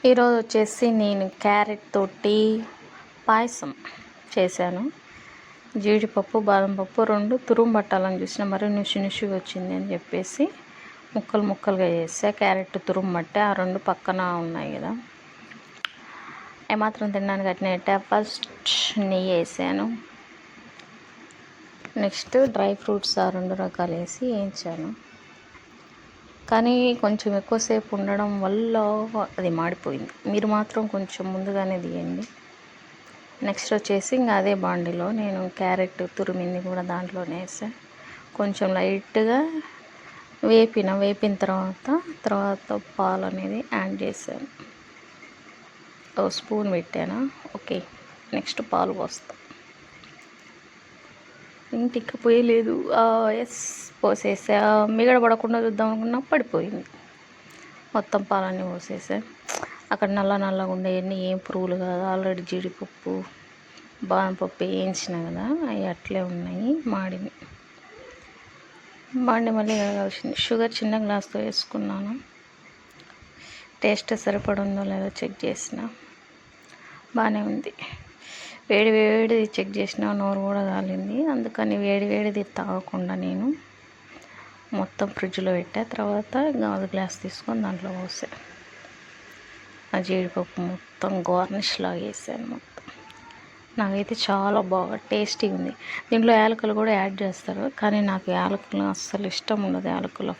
ఈరోజు వచ్చేసి నేను క్యారెట్ తోటి పాయసం చేశాను. జీడిపప్పు బాదం పప్పు రెండు తురుము పట్టాలని చూసిన, మరి నుషి వచ్చింది అని చెప్పేసి ముక్కలు ముక్కలుగా చేసా. క్యారెట్ తురుము పట్టే ఆ రెండు పక్కన ఉన్నాయి కదా, ఏమాత్రం తినడానికి అట్నే. ఫస్ట్ నెయ్యి వేసాను, నెక్స్ట్ డ్రై ఫ్రూట్స్ ఆ రెండు రకాలు వేసి వేయించాను. కానీ కొంచెం ఎక్కువసేపు ఉండడం వల్ల అది మాడిపోయింది. మీరు మాత్రం కొంచెం ముందుగానే తీయండి. నెక్స్ట్ వచ్చేసి ఇంకా అదే బాండిలో నేను క్యారెట్ తురిమింది కూడా దాంట్లోనే వేసాను. కొంచెం లైట్గా వేపిన తర్వాత పాలు అనేది యాడ్ చేశాను. ఓ స్పూన్ పెట్టాను. ఓకే, నెక్స్ట్ పాలు పోస్తాను. ఇంటికి పోయలేదు. ఎస్, పోసేసా. మిగడ పడకుండా చూద్దాం అనుకున్నా, పడిపోయింది. మొత్తం పాలన్నీ పోసేసా. అక్కడ నల్లగా ఉండేవన్నీ ఏం పురుగులు కాదు, ఆల్రెడీ జీడిపప్పు బాదం పప్పు వేయించిన కదా, అవి అట్లే ఉన్నాయి. మాడి మళ్ళీ కలిసింది. షుగర్ చిన్న గ్లాస్తో వేసుకున్నాను. టేస్ట్ సరిపడుందో లేదో చెక్ చేసిన, బాగానే ఉంది. వేడిది చెక్ చేసిన, నోరు కూడా కాలింది. అందుకని వేడిది తాగకుండా నేను మొత్తం ఫ్రిడ్జ్లో పెట్టా. తర్వాత గాజు గ్లాస్ తీసుకొని దాంట్లో పోసా. ఆ జీడిపప్పు మొత్తం గార్నిష్ లాగా వేసాను మొత్తం. నాకైతే చాలా బాగా టేస్టీగా ఉంది. దీంట్లో యాలకులు కూడా యాడ్ చేస్తారు, కానీ నాకు యాలకులు అస్సలు ఇష్టం ఉండదు, యాలకుల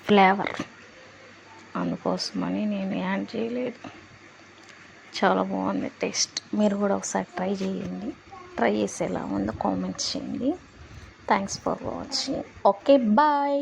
ఫ్లేవర్. అందుకోసమని నేను యాడ్ చేయలేదు. చాలా బాగుంది టేస్ట్. మీరు కూడా ఒకసారి ట్రై చేయండి. ట్రై చేసి ఎలా ఉందో కామెంట్స్ చేయండి. Thanks for watching. Okay, bye.